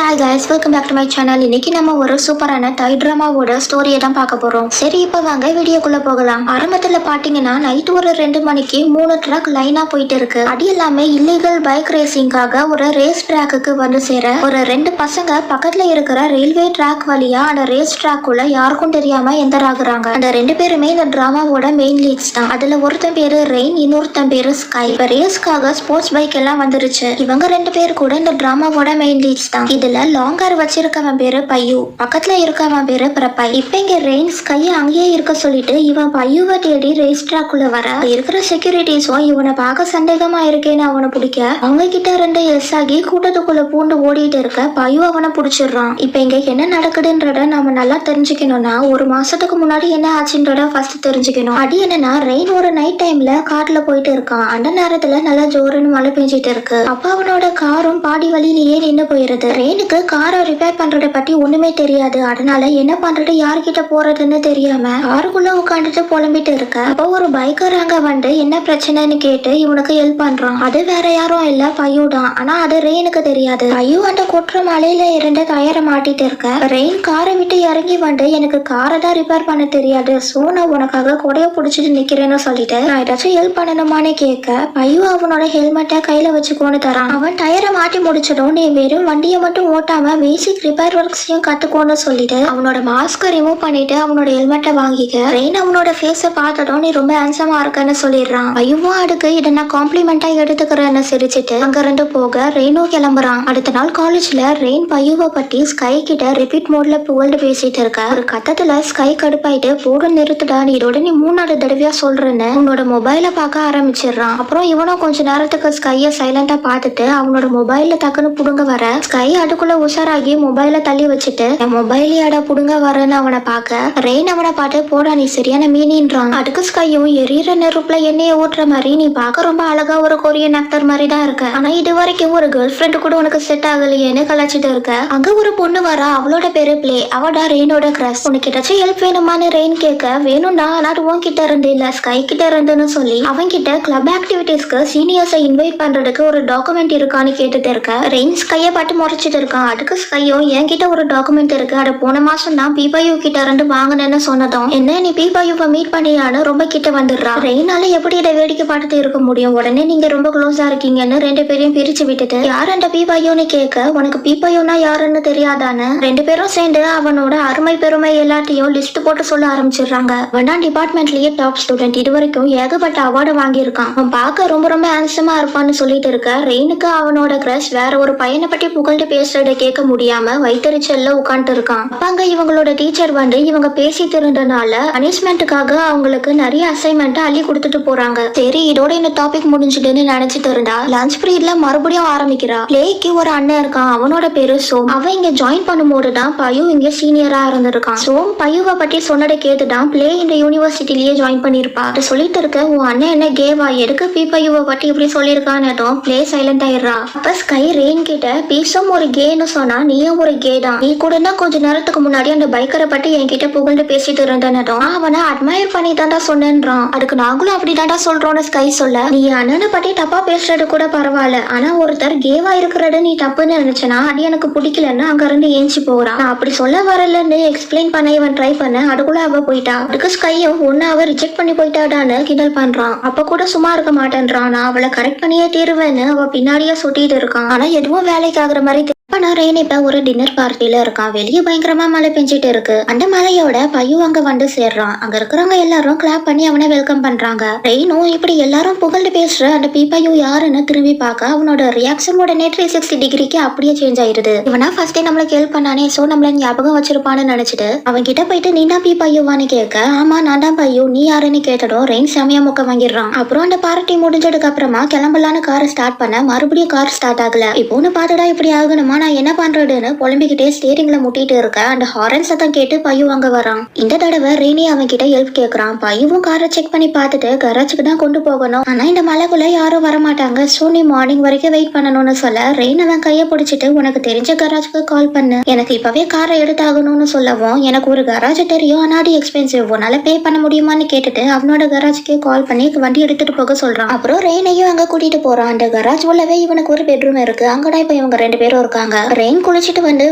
Hi guys, welcome back to my channel. இன்னைக்கு நம்ம ஒரு சூப்பரான தை டிராமாவோட ஸ்டோரியை தான் பார்க்க போறோம். சரி, இப்போ வாங்க வீடியோக்குள்ள போகலாம். ஆரம்பத்துல பாத்தீங்கன்னா நைட் ஒரு 2 மணிக்கு 3 ட்ரக் லைனா போயிட்டு இருக்கு. அது எல்லாமே இல்லீகல் பைக் ரேசிங்காக ஒரு ரேஸ் ட்ராக்குக்கு வந்து சேர ஒரு 2 பசங்க பக்கத்துல இருக்கிற ரயில்வே ட்ராக் வழியா அந்த ரேஸ் ட்ராக்குள்ள யாருக்கும் தெரியாம என்டர் ஆகுறாங்க. அந்த 2 பேருமே இந்த டிராமாவோட மெயின் லீட்ஸ் தான். அதுல ஒருத்தன் பேரு ரெயின், இன்னொருத்தன் பேரு ஸ்கை. இப்ப ரேஸ்க்காக ஸ்போர்ட்ஸ் பைக் எல்லாம் வந்துருச்சு. இவங்க 2 பேர் கூட இந்த டிராமாவோட மெயின் லீட்ஸ் தான். இதுல லாங் ஹேர் வச்சிருக்கவன் பேரு பையு, பக்கத்துல இருக்கவன் பேரு பிரபாய். இப்ப இங்க ரெயின் ஸ்கைய அங்கேயே இருக்க சொல்லிட்டு இவன் பையுவை தேடி ரேஸ் ட்ராக்குள்ள வர இருக்கிற செக்யூரிட்டிஸும் இவனை பார்க்க சந்தேகமா இருக்கேன்னு அவனை பிடிக்க அவங்க கிட்ட 2 எஸ் ஆகி கூட்டத்துக்குள்ள பூண்டு ஓடிட்டு இருக்க பையு அவனை பிடிச்சிடுறான். இப்ப இங்க என்ன நடக்குதுன்றத நம்ம நல்லா தெரிஞ்சுக்கணும்னா ஒரு மாசத்துக்கு முன்னாடி என்ன ஆச்சுன்றத ஃபர்ஸ்ட் தெரிஞ்சுக்கணும். அது என்னன்னா ரெயின் ஒரு நைட் டைம்ல காட்டுல போயிட்டு இருக்கான். அந்த நேரத்துல நல்லா ஜோருன்னு மழை பெஞ்சிட்டு இருக்கு. அப்ப அவனோட காரும் பாதி வழியிலேயே நின்று போயிருது. ரெயினுக்கு காரை ரிப்பேர் பண்றத பத்தி ஒண்ணுமே தெரியாது. அதனால என்ன பண்றது யார்கிட்ட போறதுன்னு தெரியாம காருக்குள்ள உட்காந்துட்டு புலம்பிட்டு இருக்க அப்ப ஒரு பைக்கர் அங்க வந்து என்ன பிரச்சனைன்னு கேட்டு இவனுக்கு ஹெல்ப் பண்றான். அது வேற யாரும் இல்ல, பையு தான். ஆனா அது ரெயினுக்கு தெரியாது. பையு அந்த கொற்ற மலையில இருந்த டயரை மாட்டிட்டு இருக்க ரெயின் காரை விட்டு இறங்கி வந்து எனக்கு காரை தான் ரிப்பேர் பண்ண தெரியாது, சோ நான் உனக்காக கொடைய புடிச்சிட்டு நிக்கிறேன்னு சொல்லிட்டு நான் ஏதாச்சும் ஹெல்ப் பண்ணணுமான்னு கேட்க பையு அவனோட ஹெல்மெட்டை கையில வச்சுக்கோன்னு தரான். அவன் டயரை மாட்டி முடிச்சிடும். நீ வெறும் வண்டியை மட்டும் ஓட்டாம பேசிக் ரிப்பேர் ஒர்க்ஸையும் கத்துக்கோன்னு சொல்லிட்டு அவனோட மாஸ்கை ரிமூவ் பண்ணிட்டு அவனோட ஹெல்மெட்டை வாங்கிக்க ரெயின் அவனோட ஃபேஸை பார்த்ததும் நீ ரொம்ப ஹேண்ட்ஸமா இருக்கன்னு சொல்லிடுறான். பையுவும் அதுக்கு இதை நான் காம்ப்ளிமெண்டா எடுத்துக்கிறேன்னு சிரிச்சிட்டு அங்கிருந்து போக ரெயினும் கிளம்புறான். அடுத்த நாள் காலேஜ்ல ரெயின் பையுவை பத்தி ஸ்கை கிட்ட ரிப்பீட் மோட்ல புகழ்ந்து பேசிட்டு இருக்க ஒரு கட்டத்துல ஸ்கை கடுப்பாயிட்டு போட நிறுத்துடா, நீ இதோட நீ 3வது தடவையா சொல்றேன்னு உன்னோட மொபைலை பார்க்க ஆரம்பிச்சிடுறான். அப்புறம் இவனும் கொஞ்ச நேரத்துக்கு ஸ்கைய சைலண்டா பார்த்துட்டு அவனோட மொபைல்ல டக்குன்னு புடுங்க வர ஸ்கை அதுக்குள்ள உஷாராகி மொபைல தள்ளி வச்சுட்டு மொபைலியாட புடுங்க வரன்னு அவனை பார்க்க ரெயின் அவனை பார்த்து போடா நீ சரியான மீனின்றான். அதுக்கு ஸ்கையும் எரியற நெருப்புல எண்ணெயை ஊட்டுற மாதிரி நீ பார்க்க ரொம்ப அழகா ஒரு கொரியன் ஆக்டர் மாதிரி தான் இருக்க, ஆனா இது வரைக்கும் ஒரு கேர்ள் ஃப்ரெண்டு கூட உனக்கு செட் ஆகலையேன்னு கலாச்சிட்டு இருக்க. அங்க ஒரு பொண்ணு வர, அவளோட பேரு பிளே. அவடா ரெயினோட கிரஷ். உனக்கு ஏதாச்சும் ஹெல்ப் வேணுமான்னு ரெயின் கேட்க வேணும்டா, ஆனா உன் கிட்ட இருந்து இல்ல ஸ்கை கிட்ட இருந்துன்னு சொல்லி அவன் கிட்ட கிளப் ஆக்டிவிட்டிஸ்க்கு சீனியர்ஸை இன்வைட் பண்றதுக்கு ஒரு டாக்குமெண்ட் இருக்கான்னு கேட்டுட்டு இருக்க ரெயின் ஸ்கைய பாட்டு முறைச்சிட்டு இருக்கான். அதுக்கு ஸ்கையும் என்கிட்ட ஒரு டாக்குமெண்ட் இருக்கு, அதை போன மாசம் நான் பீபாயு கிட்ட இருந்து வாங்கினேன்னு சொன்னதும் என்ன நீ பீபாயுவை மீட் பண்ணியான்னு ரொம்ப கிட்ட வந்துடுறா. ரெயினால எப்படி இதை வேடிக்கை பார்த்துட்டு இருக்க முடியும், உடனே நீங்க ரொம்ப க்ளோஸா இருக்கீங்கன்னு 2 பேரையும் பிரிச்சு விட்டுட்டு யார் அந்த பீபாயுன்னு கேட்க உனக்கு பீபாயுனா யாருன்னு தெரியாதான்னு 2 பேரும் சேர்ந்து அவனோட அருமை பெருமை எல்லாத்தையும் லிஸ்ட் போட்டு சொல்ல ஆரம்பிச்சிடுறாங்க. அவன் டிபார்ட்மெண்ட்லயே டாப் ஸ்டூடெண்ட், இது வரைக்கும் ஏகப்பட்ட அவார்டு வாங்கியிருக்கான். அவன் பார்க்க ரொம்ப ரொம்ப ஹேண்ட்ஸமா இருப்பான்னு சொல்லிட்டு இருக்க ரெயினுக்கு அவனோட கிரஷ் வேற ஒரு பையனை பற்றி புகழ்ந்து பேசுறதை கேட்க முடியாம வைத்தறிச்சல்ல உட்காந்துட்டு இருக்கான். அப்பாங்க இவங்களோட டீச்சர் வந்து இவங்க பேசிட்டு இருந்தனால பனிஷ்மெண்ட்டுக்காக அவங்களுக்கு நிறைய அசைன்மெண்ட் அள்ளி கொடுத்துட்டு போறாங்க. சரி இதோட இந்த டாபிக் முடிஞ்சுதுன்னு நினைச்சிட்டு இருந்தா லஞ்ச் பீரியட்ல மறுபடியும் ஆரம்பிக்கிறா. பிளேக்கு ஒரு அண்ணன் இருக்கான், அவனோட பேரு சோம். அவன் இங்க ஜாயின் பண்ணும்போது தான் பையு இங்க சீனியரா இருந்திருக்கான். சோம் பையுவை பற்றி சொன்னதை கேட்டுதான் பிளே இந்த யூனிவர்சிட்டிலேயே ஜாயின் பண்ணிருப்பா. அதை சொல்லிட்டு இருக்க உன் அண்ணன் என்ன கேவா, எதுக்கு பி பையுவை பற்றி இப்படி சொல்லியிருக்கான்னு பிளே சைலண்ட் ஆயிடுறா. அப்ப ஸ்கை ரெயின் கிட்ட பீஸும் ஒரு கேன்னு சொன்னா நீயும் ஒரு கே தான், நீ கூட தான் கொஞ்ச நேரத்துக்கு முன்னாடி அந்த பைக்கரை பத்தி என்கிட்ட புகழ்ந்து பேசிட்டு இருந்தனதும் அவனை அட்மயர் பண்ணி தாண்டா சொன்னேன்றான். அதுக்கு நாங்களும் அப்படி தாண்டா சொல்றோம்னு ஸ்கை சொல்ல நீ அண்ணனை பத்தி தப்பா பேசுறது கூட பரவாயில்ல, ஆனா ஒருத்தர் கேவா இருக்கிறது நீ தப்புன்னு நினைச்சனா அது எனக்கு பிடிக்கலன்னு அங்க இருந்து ஏஞ்சி போறான். நான் அப்படி சொல்ல வரலன்னு எக்ஸ்பிளைன் பண்ண இவன் ட்ரை பண்ண அதுக்குள்ள அவ போயிட்டா. அதுக்கு ஸ்கையும் ஒன்னு அவ ரிஜெக்ட் பண்ணி போயிட்டாடான்னு கிண்டல் பண்றான். அப்ப கூட சும்மா இருக்க மாட்டேன்றான், நான் அவளை கரெக்ட் பண்ணியே தீருவேன்னு அவ பின்னாடியே சுட்டிட்டு இருக்கான். ஆனா எதுவும் வேலைக்கு ஆகுற மாதிரி ஆனா ரெயின் இப்ப ஒரு டின்னர் பார்ட்டில இருக்கான். வெளியே பயங்கரமா மழை பெஞ்சிட்டு இருக்கு. அந்த மழையோட பையு அங்க வந்து சேர்றான். அங்க இருக்கிறவங்க எல்லாரும் கிளாப் பண்ணி அவனை வெல்கம் பண்றாங்க. ரெயினும் இப்படி எல்லாரும் புகழ்ந்து பேசுற அந்த பீபாயு யாருன்னு திரும்பி பார்க்க அவனோட ரியாக்ஷன் உடனே 360 டிகிரிக்கு அப்படியே சேஞ்ச் ஆயிருது. இவனா ஃபர்ஸ்டே நம்மளுக்கு ஹெல்ப் பண்ணானே, சோ நம்மள ஞாபகம் வச்சிருப்பான்னு நினைச்சிட்டு அவன் கிட்ட போயிட்டு நீ தான் பீபாயுவான்னு கேட்க ஆமா நான் தான் பையு, நீ யாருன்னு கேட்டதும் ரெயின் செமையா முக்க வாங்கிடுறான். அப்புறம் அந்த பார்ட்டி முடிஞ்சதுக்கு அப்புறமா கிளம்பலான்னு காரை ஸ்டார்ட் பண்ண மறுபடியும் கார் ஸ்டார்ட் ஆகல. இப்போன்னு பாத்துடா இப்படி ஆகணுமா, நான் என்ன பண்றதுன்னு புலம்பிக்கிட்டே ஸ்டீரிங்ல முட்டிட்டு இருக்க அந்த ஹாரன் சத்தம் கேட்டு பையு அங்க வரான். இந்த தடவை ரெயினி அவன் கிட்ட ஹெல்ப் கேக்குறான். பையுவும் காரை செக் பண்ணி பார்த்துட்டு கராஜுக்கு தான் கொண்டு போகணும், ஆனா இந்த மலைக்குள்ள யாரும் வரமாட்டாங்க, சோ நீ மார்னிங் வரைக்கும் வெயிட் பண்ணணும்னு சொல்ல ரெயின் அவன் கைய பிடிச்சிட்டு உனக்கு தெரிஞ்ச கராஜுக்கு கால் பண்ணு, எனக்கு இப்பவே காரை எடுத்தாகணும்னு சொல்லவும் எனக்கு ஒரு கராஜ் தெரியும், ஆனா அது எக்ஸ்பென்சிவ், உன்னால பே பண்ண முடியுமான்னு கேட்டுட்டு அவனோட கராஜுக்கு கால் பண்ணி வண்டி எடுத்துட்டு போக சொல்றான். அப்புறம் ரெயினையும் அங்க கூட்டிட்டு போறான். அந்த கராஜ் உள்ளவே இவனுக்கு ஒரு பெட்ரூம் இருக்கு. அங்கதான் இப்ப இவங்க 2 பேரும் இருக்காங்க. இருக்காங்க. ரெயின் குளிச்சுட்டு வந்து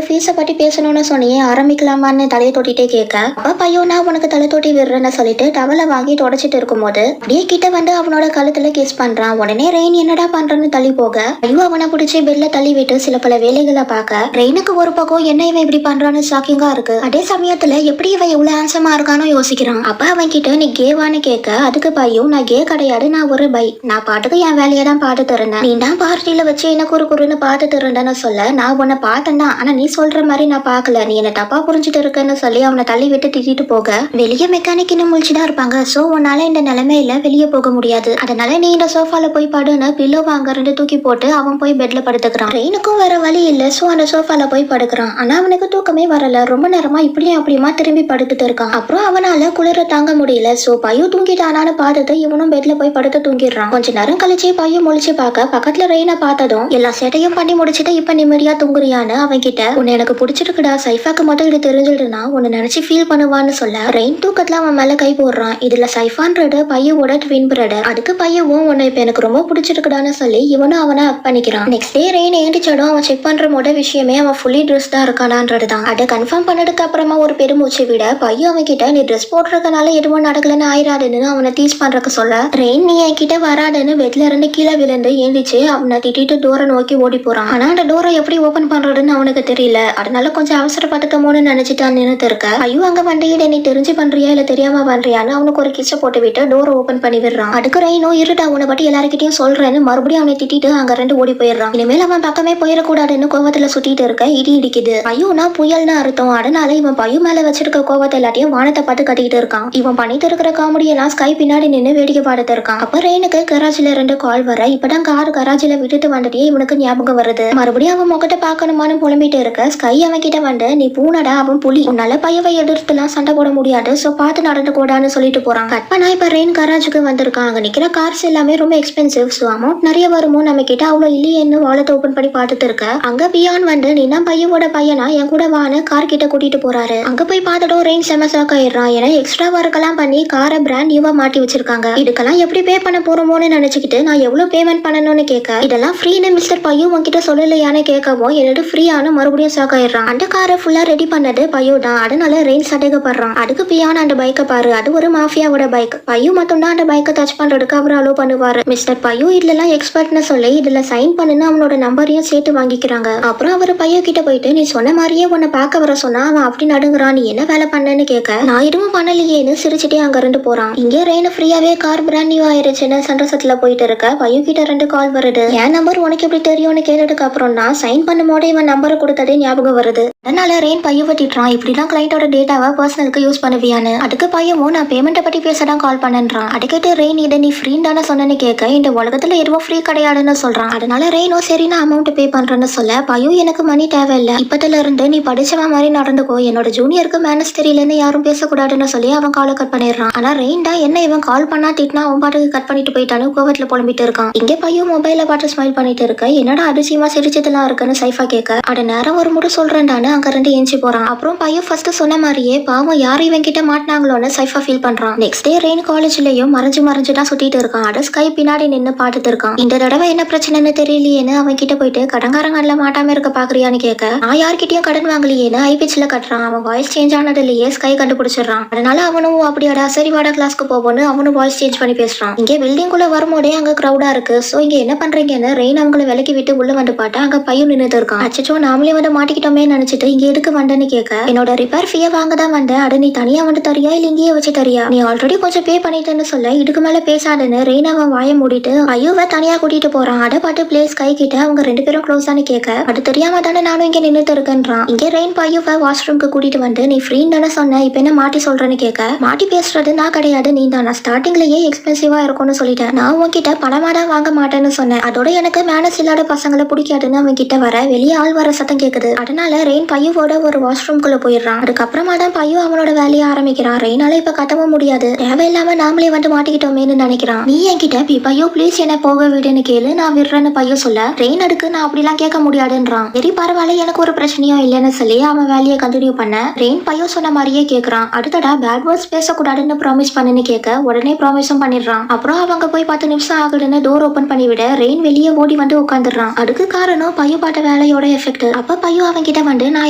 ஃபீஸை பத்தி பேசணும்னு சொன்னியே ஆரம்பிக்கலாமான்னு தலையை தொட்டிட்டே கேட்க, அப்ப பையன் நான் உனக்கு தலை தொட்டி விடுறேன்னு சொல்லிட்டு டவலை வாங்கி தொடச்சிட்டு இருக்கும்போது அப்படியே கிட்ட வந்து அவனோட கழுத்துல கிஸ் பண்றான். உடனே ரெயின் என்னடா பண்றன்னு தள்ளி போக ஐயோ அவனை பிடிச்சி பெட்ல தள்ளி விட்டு சில பல வேலைகளை பார்க்க ரெயினுக்கு ஒரு பக்கம் என்ன இவன் இப்படி பண்றான்னு ஷாக்கிங்கா இருக்கு. அதே சமயத்துல எப்படி இவன் இவ்வளவு ஹேண்ட்ஸமா இருக்கானோ யோசிக்கிறான். அப்ப அவன் கிட்ட நீ கேவான்னு கேட்க அதுக்கு பையும் நான் கே கிடையாது, நான் ஒரு பை, நான் பாட்டுக்கு என் வேலையை தான் பார்த்துட்டு இருந்தேன், நீ தான் பார்ட்டியில வச்சு எனக்கு ஒரு குறுன்னு பார்த்துட்டு இருந்தேன்னு சொல்ல நான் உன்னை பார்த்தேன்னா ஆனா நீ சொல்ற மாதிரி நான் பார்க்கல, நீ என்ன தப்பா புரிஞ்சுட்டு இருக்கன்னு சொல்லி அவனை தள்ளி விட்டு திட்டிட்டு போக வெளியே மெக்கானிக் இன்னும் முழிச்சுதான் இருப்பாங்க. சோ உன்னால இந்த நிலைமையில வெளியே போக முடியாது, அதனால நீ இந்த சோஃபால போய் படுன்னு பில்லோ வாங்க ரெண்டு தூக்கி போட்டு அவன் போய் பெட்ல படுத்துக்கிறான். ரெயினுக்கும் வேற வழி இல்ல, சோ அந்த சோஃபால போய் படுக்கிறான். ஆனா அவனுக்கு தூக்கமே வரல, ரொம்ப நேரமா இப்படியும் அப்படியுமா திரும்பி படுத்துட்டு இருக்கான். அப்புறம் அவனால குளிர தாங்க முடியல. சோ பையு தூங்கிட்டானான்னு பார்த்துட்டு இவனும் பெட்ல போய் படுத்து தூங்கிடுறான். கொஞ்ச நேரம் கழிச்சு பையன் முழிச்சு பார்க்க பக்கத்துல ரெயினை பார்த்ததும் எல்லா சேட்டையும் பண்ணி முடிச்சுட்டு இப்ப நிம்மதியா தூங்குறியான்னு அவன் கிட்ட உன்னை எனக்கு பிடிச்சிருக்குடா, சைஃபாக்கு மட்டும் இது தெரிஞ்சிடுனா உன்னை நினைச்சு ஃபீல் பண்ணுவான்னு சொல்ல ரெயின் தூக்கத்துல அவன் மேல கை போடுறான். இதுல சைஃபான்றது பையோட ட்வின் பிரதர். அதுக்கு பையவும் உன்னை இப்ப எனக்கு ரொம்ப பிடிச்சிருக்குடான்னு சொல்லி இவனும் அவனை அப் பண்ணிக்கிறான். நெக்ஸ்ட் டே ரெயின் ஏண்டிச்சடும் அவன் செக் பண்ற முத விஷயமே அவன் ஃபுல்லி ட்ரெஸ் தான் இருக்கானான்றதுதான். அதை கன்ஃபார்ம் பண்ணதுக்கு அப்புறமா ஒரு பெருமூச்சு விட பையன் அவன் கிட்ட நீ ட்ரெஸ் போடுறதுனால எதுவும் நடக்கலன்னு ஆயிராதுன்னு அவனை டீஸ் பண்றதுக்கு சொல்ல ரெயின் நீ என் கிட்ட வராதுன்னு பெட்ல இருந்து கீழே விழுந்து ஏந்திச்சு அவனை திட்டிட்டு டோரை நோக்கி ஓடி போறான். ஆனா அந்த டோரை எப்படி ஓபன் பண்றதுன்னு அவனுக்கு தெரியல, அதனால கொஞ்சம் அவசரப்பட்டுட்டமோன்னு நினைச்சிட்டு நின்னுட்டு இருக்க ஐயோ அங்க வண்டியிட நீ தெரிஞ்சு பண்றியா இல்ல தெரியாம பண்றியான்னு அவனுக்கு ஒரு கிச்ச போட்டு விட்டு டோரை ஓபன் பண்ணி விடுறான். அதுக்கு ரெயினோ இருடா உன்னை பத்தி எல்லாருக்கிட்டையும் சொல்றேன்னு மறுபடியும் அவனை திட்டிட்டு அங்க ரெண்டு ஓடி போயிடுறான். இனிமேல் அவன் பக்கமே போயிடக்கூடாதுன்னு கோவத்துல சுத்திட்டு இருக்க இடி இடிக்குது. பையனா புயல்னு அர்த்தம், அதனால இவன் பையன் மேல வச்சிருக்க கோவத்தை எல்லாத்தையும் வானத்தை பார்த்து கட்டிக்கிட்டு இருக்கான். இவன் பண்ணிட்டு இருக்கிற காமெடி எல்லாம் ஸ்கை பின்னாடி நின்று வேடிக்கை பார்த்துட்டு இருக்கான். அப்ப ரெயினுக்கு கராச்சில ரெண்டு கால் வர இப்பதான் கார் கராச்சில விட்டுட்டு வந்துட்டே இவனுக்கு ஞாபகம் வருது. மறுபடியும் அவன் முகத்தை பார்க்கணுமான்னு புலம்பிட்டு இருக்க ஸ்கை அவன் கிட்ட வந்து நீ பூனடா அவன் புலி, உன்னால பையவை எதிர்த்துலாம் சண்டை போட முடியாது, சோ பார்த்து நடந்து கூடான்னு சொல்லிட்டு போறான். கட் பண்ணா இப்ப ரெயின் கராஜுக்கு வந்திருக்கான். அங்க நிக்கிற கார்ஸ் எல்லாமே ரொம்ப எக்ஸ்பென்சிவ், சோ அமௌண்ட் நிறைய வருமோ நம்ம கிட்ட அவ்வளவு இல்லையேன்னு வாலத்தை ஓபன் பண்ணி பார்த்துட்டு இருக்க அங்க பியான் வந்து நீ தான் பையோட பையனா என் கூட வான்னு கார் கிட்ட கூட்டிட்டு போறாரு. அங்க போய் பார்த்துட்டோம் ரெயின் செமசாக் ஆயிடுறான். ஏன்னா எக்ஸ்ட்ரா ஒர்க்கெல்லாம் பண்ணி காரை பிராண்ட் நியூவா மாட்டி வச்சிருக்காங்க. இதுக்கெல்லாம் எப்படி பே பண்ண போறோமோன்னு நினைச்சுக்கிட்டு நான் எவ்வளவு பேமெண்ட் பண்ணணும்னு கேட்க இதெல்லாம் ஃப்ரீன்னு மிஸ்டர் பையோ உன்கிட்ட சொல்லலையான்னு கேட்கவும் என்னோட ஃப்ரீயானு மறுபடியும் ஷாக் ஆயிடுறான். அந்த காரை ஃபுல்லா ரெடி பண்ணது பையோ தான், அதனால ரெயின் சந்தேகப்படுறான். அதுக்கு பியான் அந்த பைக்கை பாரு, அது ஒரு மாஃபியாவோட பைக், பையோ மட்டும் தான் அந்த பைக்கை டச் பண்றதுக்கு அவர் அலோ பண்ணுவாரு. மிஸ்டர் பையோ இதுலாம் எக்ஸ்பர்ட்னு சொல்லி இதுல சைன் பண்ணுன்னு அவனோட நம்பரையும் சேர்த்து வாங்கிக்கிறாங்க. அப்புறம் அவர் பையோ கிட்ட போயிட்டு நீ சொன்ன மாதிரியே உன்னை பார்க்க வர சொன்னா அவன் அப்படி நடுங்குறான், நீ என்ன வேலை பண்ணன்னு கேட்க நான் எதுவும் பண்ணலையேன்னு சிரிச்சுட்டே அங்க இருந்து போறான். இங்கே ரெயின் ஃப்ரீயாவே கார் பிராண்ட் நியூ ஆயிருச்சுன்னு சந்தோஷத்துல போயிட்டு இருக்க பையோ கிட்ட ரெண்டு கால் வருது. என் நம்பர் உனக்கு எப்படி தெரியும்னு கேட்டதுக்கு அப்புறம் தான் சைன் பண்ணும் போது இவன் நம்பரை கொடுத்ததே ஞாபகம் வருது. அதனால ரெயின் பையவை திட்டுறான், இப்படிதான் கிளைண்டோட டேட்டாவை பர்சனலுக்கு யூஸ் பண்ணுவியான்னு. அதுக்கு பையவும் நான் பேமெண்ட்டை பத்தி பேசதான் கால் பண்ணன்றான். அதுக்கிட்ட ரெயின் இதை நீ ஃப்ரீ தானே சொன்னேன்னு கேட்க இந்த உலகத்துல எதுவும் ஃப்ரீ கிடையாதுன்னு சொல்றான். அதனால ரெயினோ சரி நான் அமௌண்ட் பே பண்றேன்னு சொல்ல பையோ எனக்கு மணி தேவையில்லை, இப்பத்துல இருந்து நீ படிச்சவன் மாதிரி நடந்துக்கோ, என்னோட ஜூனியருக்கு மேனஸ் தெரியலன்னு யாரும் பேசக்கூடாதுன்னு சொல்லி அவன் காலை கட் பண்ணிடுறான். ஆனா ரெயின் தான் என்ன இவன் கால் பண்ணா திட்டினா அவன் பாட்டுக்கு கட் பண்ணிட்டு போயிட்டானு கோவத்துல புலம்பிட்டு இருக்கான். இங்கே பையோ மொபைல பார்த்து ஸ்மைல் பண்ணிட்டு இருக்க என்னடா அதிசயமா சிரிச்சதெல்லாம் இருக்குன்னு சைஃபா கேட்க அட நேரம் ஒரு முறை சொல்றேன்டான்னு அங்க ரெண்டு ஏஞ்சி போறான். அப்புறம் பையோ ஃபர்ஸ்ட் சொன்ன மாதிரியே பாவம் யாரும் இவன் கிட்ட மாட்டினாங்களோன்னு சைஃபா ஃபீல் பண்றான். நெக்ஸ்ட் டே ரெயின் காலேஜ்லயும் மறைஞ்சு தான் சுத்திட்டு இருக்கான். அட ஸ்கை பின்னாடி நின்னு பாத்துட்டு இருக்கான். இந்த தடவை என்ன பிரச்சனைன்னு தெரியலையேன்னு அவன் கிட்ட போயிட்டு கடங்காரங்கள்ல மாட்டாம இருக்க பாக்குறியான்னு கேட்க நான் யார்கிட்டயும் கடன் வாங்கலையேன்னு ஐபிஎச்ல கட்டுறான். அவன் வாய்ஸ் சேஞ்ச் ஆனதுலயே ஸ்கை கண்டுபிடிச்சிடறான். அதனால அவனும் அப்படியாடா சரி வாடா கிளாஸ்க்கு போவோன்னு அவனும் வாய்ஸ் சேஞ்ச் பண்ணி பேசுறான். இங்கே பில்டிங் குள்ள வரும்போதே அங்க கிரௌடா இருக்கு. சோ இங்க என்ன பண்றீங்கன்னு ரெயின் அவங்களை விலக்கி விட்டு உள்ள வந்து பாட்டா அங்க பையன் நின்னுட்டு இருக்கான். அச்சோ நாமளே வந்து மாட்டிக்கிட்டோமே நினைச்சிட்டு இங்க எதுக்கு வந்தேன்னு கேட்க என்னோட ரிப்பேர் ஃபீயை வாங்க தான் வந்தேன், அட நீ தனியா வந்து தரியா இல்ல இங்கேயே வச்சு தரியா, நீ ஆல்ரெடி கொஞ்சம் பே பண்ணிட்டேன்னு சொல்ல இதுக்கு மேல பேசாதுன்னு ரெயின் அவன் வாய மூடிட்டு ஐயோவை தனியா கூட்டிட்டு போறான். அட பாட்டு பிளேஸ் கை கிட்ட அவங்க ரெண்டு பேரும் க்ளோஸ் ஆனு கேட்க அது தெரியாம தானே நானும் இங்க நின்னுட்டு இருக்கேன்றான். இங்கே ரெயின் பையவை வாஷ்ரூம்க்கு கூட்டிட்டு வந்து நீ ஃப்ரீன்னு தானே சொன்ன, இப்ப என்ன மாட்டி சொல்றேன்னு கேட்க மாட்டி பேசுறது நான் கிடையாது நீ தான், நான் ஸ்டார்டிங்லயே எக்ஸ்பென்சிவா இருக்கும்னு சொல்லிட்டேன், நான் உன்கிட்ட பணமா தான் வாங்க மாட்டேன்னு சொன்னேன், அதோட எனக்கு மேனஸ் இல்லாத பசங்களை பிடிக்காதுன்னு அவன் கிட்ட வர வெளியே ஆள் வர சத்தம் கேக்குது. அதனால ரெயின் பையோட ஒரு வாஷ்ரூம்குள்ள போயிடுறான். அதுக்கப்புறமா தான் பையோ அவனோட வேலையை ஆரம்பிக்கிறான். ரெயினால இப்ப கத்தவும் முடியாது, தேவையில்லாம நாமளே வந்து மாட்டிக்கிட்டோமேன்னு நினைக்கிறான். நீ என்கிட்ட பையோ ப்ளீஸ் என்ன போக விடுன்னு கேளு நான் விடுறேன்னு பையோ சொல்ல ரெயின் அடுக்கு நான் அப்படிலாம் கேட்க முடியாதுன்றான். சரி பரவாயில்ல எனக்கு ஒரு பிரச்சனையும் இல்லைன்னு சொல்லி அவன் வேலையை கண்டினியூ பண்ண ரெயின் பையோ சொன்ன மாதிரியே கேட்கறான். அடுத்தடா பேட் வேர்ட்ஸ் பேசக்கூடாதுன்னு ப்ராமிஸ் பண்ணுன்னு கேட்க உடனே ப்ராமிஸும் பண்ணிடுறான். அப்புறம் அவங்க போய் 10 நிமிஷம் ஆகுதுன்னு டோர் ஓபன் பண்ணி விட ரெயின் வெளியே ஓடி வந்து உட்காந்துடுறான். அதுக்கு காரணம் பையோ பாட்ட வேலையோட எஃபெக்ட். அப்ப பையோ அவன் கிட்ட வந்து நான்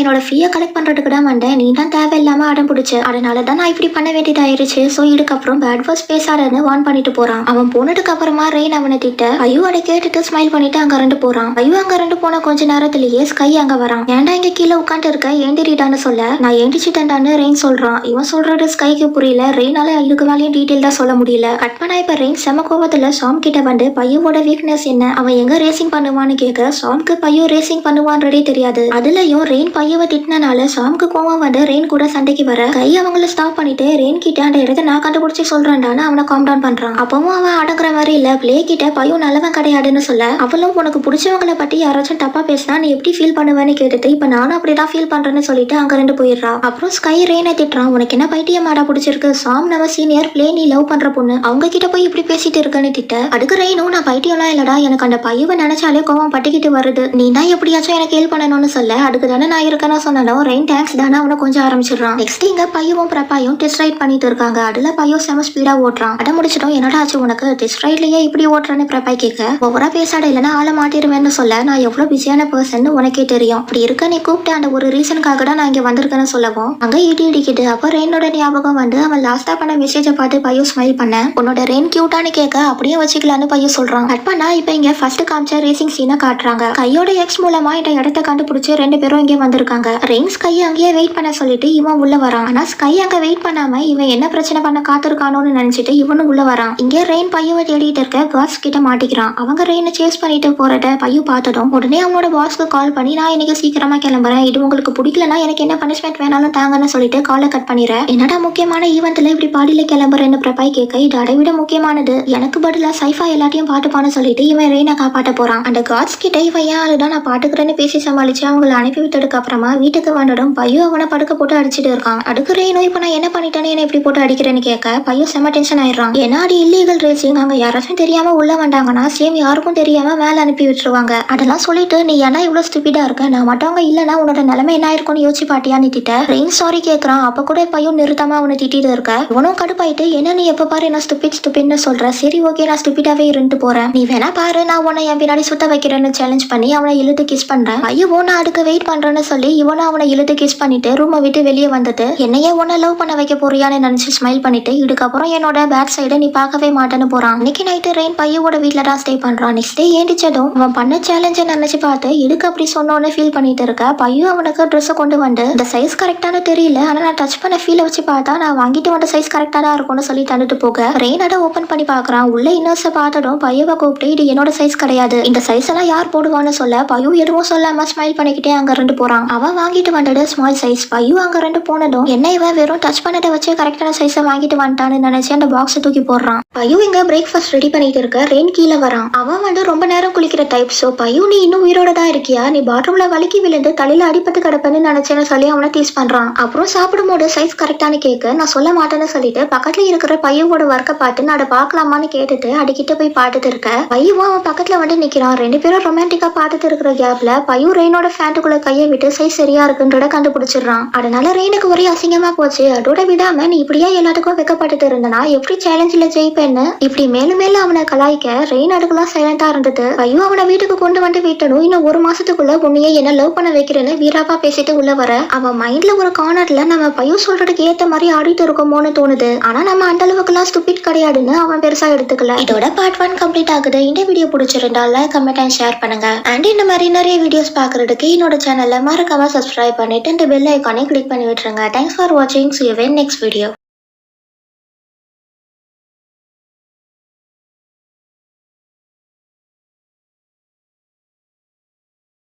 என்னோட ஃபீயை கலெக்ட் பண்றதுக்கு தான் வந்தேன், நீ தான் தேவையில்லாம அடம் பிடிச்ச, அதனாலதான் நான் இப்படி பண்ண வேண்டியதாயிருச்சு, சோ இதுக்கப்புறம் பேட் வேர்ட்ஸ் பேசாதன்னு வார்ன் பண்ணிட்டு போறான். அவன் போனதுக்கு அப்புறமா ரெயின் அவனை திட்ட பையோ அதை கேட்டுட்டு ஸ்மைல் பண்ணிட்டு அங்க ரெண்டு போறான். பையோ அங்க ரெண்டு போன கொஞ்ச நேரத்திலேயே ஸ்கை அங்க வரான். ஏன்டா இங்க கீழே உட்காந்து இருக்க, ஏண்டிடான்னு சொல்ல நான் ஏண்டிச்சிட்டேன்டான்னு ரெயின் சொல்றான். இவன் சொல்றது ஸ்கைக்கு புரியல. ரெயினால இதுக்கு மேலேயும் டீட்டெயில் தான் சொல்ல முடியல. கட் பண்ணா இப்ப ரெயின் செம கோபத்துல சாம் கிட்ட வந்து பையோட வீக்னஸ் என்ன, அவன் எங்க ரேசிங் பண்ணுவான்னு கேட்க சாம்க்கு பையோ ரேசிங் பண்ணுவான்றதே தெரியாது. அதுலயும் ரெயின் பையவை திட்டினால சாம்க்கு கோவம் வந்து ரெயின் கூட சண்டைக்கு வர கை அவங்கள ஸ்டாப் பண்ணிட்டு ரெயின் கிட்ட அந்த இடத்த நான் கண்டுபிடிச்சு சொல்றேன்டான்னு அவனை காம் டவுன் பண்றான். அப்பவும் அவன் அடங்குற மாதிரி இல்ல. பிளே கிட்ட பையோ நல்லவன் கிடையாதுன்னு சொல்ல அவளும் உனக்கு பிடிச்சவங்களை பத்தி யாராச்சும் தப்பா பேசினா நீ எப்படி ஃபீல் பண்ணுவேன்னு கேட்டுட்டு இப்ப நானும் அப்படிதான் ஃபீல் பண்றேன்னு சொல்லிட்டு அங்க ரெண்டு போயிடுறா. அப்புறம் ஸ்கை ரெயினை திட்டுறான், உனக்கு என்ன பைத்தியமாடா பிடிச்சிருக்கு, சாம் நம்ம சீனியர், பிளே நீ லவ் பண்ற பொண்ணு, அவங்க கிட்ட போய் இப்படி பேசிட்டு இருக்கன்னு திட்ட. அதுக்கு ரெயினும் நான் பைத்தியம்லாம் இல்லடா, எனக்கு அந்த பையவை நினைச்சாலே கோவம் பட்டிக்கிட்டு வருது, நீ தான் எப்படியாச்சும் எனக்கு ஹெல்ப் பண்ணணும்னு சொல்ல அதுக்கு தானே நான் இருக்கேன்னு சொன்னதும் ரெயின் தேங்க்ஸ் தானே அவனை கொஞ்சம் ஆரம்பிச்சிடறான். நெக்ஸ்ட் இங்க பையவும் பிரபாயும் டெஸ்ட் ரைட் பண்ணிட்டு இருக்காங்க. அதுல பையோ செம ஸ்பீடா ஓட்டுறான். அட முடிச்சிட்டோம், என்னடா ஆச்சு உனக்கு, டெஸ்ட் ரைட்லயே இப்படி ஓட்டுறேன்னு பிரபாய் கேட்க ஒவ்வொரு பேசாட இல்லைன்னா ஆளை மாட்டிடுவேன்னு சொல்ல நான் எவ்வளவு பிஸியான பர்சன் உனக்கே தெரியும், அப்படி இருக்க நீ கூப்பிட்டு அந்த ஒரு ரீசனுக்காக தான் நான் இங்க வந்திருக்கேன்னு சொல்லவும் அங்க இடி இடிக்கிட்டு. அப்ப ரெயினோட ஞாபகம் வந்து அவன் லாஸ்டா பண்ண மெசேஜை பார்த்து பையோ ஸ்மைல் பண்ண உன்னோட ரெயின் கியூட்டான்னு கேட்க அப்படியே வச்சுக்கலான்னு பையோ சொல்றான். கட் பண்ணா இப்ப இங்க ஃபர்ஸ்ட் காமிச்ச ரேசிங் சீனை காட்டுறாங்க. கையோட எக்ஸ் மூலமா இந்த இடத்த கண்டுபிடிச்சு ரெண்டு பேரும் இங்கே வந்திருக்காங்க. ரெயின் ஸ்கை அங்கேயே வெயிட் பண்ண சொல்லிட்டு இவன் உள்ள வரான். ஆனா ஸ்கை அங்க வெயிட் பண்ணாம இவன் என்ன பிரச்சனை பண்ண காத்திருக்கானோன்னு நினைச்சிட்டு இவனும் உள்ள வரான். இங்க ரெயின் பையவை தேடிட்டு இருக்க காட்ஸ் கிட்ட மாட்டிக்கிறான். அவங்க ரெயினை சேஸ் பண்ணிட்டு போறத பையோ பார்த்ததும் உடனே அவனோட பாஸ்க்கு கால் பண்ணி நான் இன்னைக்கு சீக்கிரமா கிளம்புறேன், இது உங்களுக்கு பிடிக்கலன்னா எனக்கு என்ன பனிஷ்மெண்ட் வேணாலும் தாங்கன்னு சொல்லிட்டு காலை கட் பண்ணிடுற. என்னடா முக்கியமான ஈவெண்ட்ல இப்படி பாடியில கிளம்புறேன்னு பிரபாய் கேட்க இது அதை விட முக்கியமானது, எனக்கு பதிலா சைஃபா எல்லாத்தையும் பாட்டுப்பான்னு சொல்லிட்டு இவன் ரெயினை காப்பாட்ட போறான். அந்த காட்ஸ் கிட்ட இவன் ஏன் ஆளுதான் நான் பாட்டுக்கிறேன்னு பேசி சமாளிச்சு அவங்களை அனுப்பி விட்டதுக்கு அப்புறமா வீட்டுக்கு வந்ததும் பையோ அவனை படுக்க போட்டு அடிச்சுட்டு இருக்கான். அடுக்கு ரெயினோ இப்ப நான் என்ன பண்ணிட்டேன்னு என்ன இப்படி போட்டு அடிக்கிறேன்னு கேட்க பையோ செம டென்ஷன் ஆயிடுறான். ஏன்னா அது இல்லீகல் ரேசிங், அங்க யாராச்சும் தெரியாம உள்ள வந்தாங்கன்னா சேம் யாருக்கும் தெரியாம மேல அனுப்பி விட்டுருவாங்க. அதெல்லாம் சொல்லிட்டு நீ ஏன்னா இவ்வளவு ஸ்டூபிடா இருக்க, நான் மற்றவங்க இல்லைன்னா உன்னோட நிலைமை என்ன இருக்கும்னு யோசிச்சு பாட்டியான்னு திட்ட ரெயின் சாரி கேட்கறான். அப்ப கூட பையோ நிறுத்தாம அவனை திட்டிட்டு இருக்க இவனும் கடுப்பாயிட்டு என்ன நீ எப்ப பாரு என்ன ஸ்டூபிட்னு சொல்ற, சரி ஓகே நான் ஸ்டூபிடாவே இருந்துட்டு போறேன், நீ வேணா பாரு நான் உன்னை என் பின்னாடி சுத்த வைக்கிறேன்னு சேலஞ்ச் பண்ணி அவனை இழுத்து கிஸ் பண்றேன். ஐயோ நான் அதுக்கு வெயிட் பண்றேன்னு சொல்லி இவனும் அவனை இழுத்து கிஸ் பண்ணிட்டு ரூமை விட்டு வெளியே வந்துட்டு என்னையே உன்னை லவ் பண்ண வைக்க போறியான்னு நினைச்சு ஸ்மைல் பண்ணிட்டு இதுக்கப்புறம் என்னோட பேட் சைடை நீ பார்க்கவே மாட்டேன்னு போறான். இன்னைக்கு நைட்டு ரெயின் பையோட வீட்டுல தான் ஸ்டே பண்றான். நெக்ஸ்ட் டே ஏண்டிச்சதும் அவன் பண்ண சேலஞ்சை நினைச்சு பார்த்து இதுக்கு அப்படி சொன்னோன்னு ஃபீல் பண்ணிட்டு இருக்க பையோ அவனுக்கு ட்ரெஸ் கொண்டு வந்து இந்த சைஸ் கரெக்டானு தெரியல, ஆனா நான் டச் பண்ண ஃபீலை வச்சு பார்த்தா நான் வாங்கிட்டு வந்த சைஸ் கரெக்டா தான் இருக்கும்னு சொல்லி தந்துட்டு போக ரெயின் அதை ஓபன் பண்ணி பாக்குறான். உள்ள இன்னர்ஸை பார்த்ததும் பையவை கூப்பிட்டு இது என்னோட சைஸ் கிடையாது, இந்த சைஸ் எல்லாம் யார் போடுவான்னு சொல்ல பையோ எதுவும் சொல்லாம ஸ்மைல் பண்ணிக்கிட்டே அங்க ரெண்டு போறான். அவன் வாங்கிட்டு வந்தது ஸ்மால் சைஸ். பையோ அங்க ரெண்டு போனதும் என்ன இவன் வெறும் டச் பண்ணதை வச்சு கரெக்டான சைஸை வாங்கிட்டு வந்துட்டான்னு நினைச்சு அந்த பாக்ஸை தூக்கி போடுறான். பையோ இங்க பிரேக்ஃபாஸ்ட் ரெடி பண்ணிட்டு இருக்க ரெயின் கீழே வரான். அவன் வந்து ரொம்ப நேரம் குளிக்கிற டைப். சோ பையோ நீ இன்னும் உயிரோட தான் இருக்கியா, நீ பாத்ரூம்ல வலிக்கி விழுந்து தலையில அடிப்பட்டு கிடப்பேன்னு நினைச்சேன்னு சொல்லி அவனை டீஸ் பண்றான். அப்புறம் சாப்பிடும் போது சைஸ் கரெக்டானு கேட்க நான் சொல்ல மாட்டேன்னு சொல்லிட்டு பக்கத்துல இருக்கிற பையோட ஒர்க்கை பார்த்து நான் அதை பார்க்கலாமான்னு கேட்டுட்டு அடிக்கிட்ட போய் பார்த்துட்டு இருக்க பையவும் அவன் பக்கத்துல வந்து நிக்கிறான். ரெண்டு பேரும் ரொமான்டிக்கா பார்த்துட்டு இருக்கிற கேப்ல பையோ ரெயினோட ஃபேண்ட்டுக்குள்ள கையை விட்டு சைஸ் சரியா இருக்குன்றத கண்டுபிடிச்சிடுறான். அதனால ரெயினுக்கு ஒரே அசிங்கமா போச்சு. அதோட விடாம நீ இப்படியா எல்லாத்துக்கும் வைக்கப்பட்டு இருந்தனா எப்படி சேலஞ்சில ஜெயிப்பேன்னு இப்படி மேலும் மேலும் அவனை கலாய்க்க ரெயின் அடுக்கெல்லாம் சைலண்டா இருந்துட்டு பையோ அவனை வீட்டுக்கு கொண்டு வந்து வீட்டணும், இன்னும் ஒரு மாசத்துக்குள்ள உன்னையே என்ன லவ் பண்ண வைக்கிறேன்னு வீராப்பா பேசிட்டு உள்ள வர அவன் மைண்ட்ல ஒரு கார்னர்ல நம்ம பையோ சொல்றதுக்கு ஏத்த மாதிரி ஆடிட்டு இருக்கோமோன்னு தோணுது. ஆனா நம்ம அந்த அளவுக்கு எல்லாம் ஸ்டூபிட் கிடையாதுன்னு அவன் பெருசா எடுத்துக்கல. இதோட பார்ட் 1 கம்ப்ளீட் ஆகுது. இந்த வீடியோ பிடிச்சிருந்தா லைக் கமெண்ட் அண்ட் ஷேர் பண்ணுங்க. அண்ட் இந்த மாதிரி நிறைய வீடியோஸ் பாக்குறதுக்கு என்னோட சேனல்ல மறக்காம சப்ஸ்கிரைப் பண்ணிட்டு இந்த பெல் ஐகானை கிளிக் பண்ணி விட்டுருங்க. தேங்க்ஸ் ஃபார் வாட்சிங். See you in next video.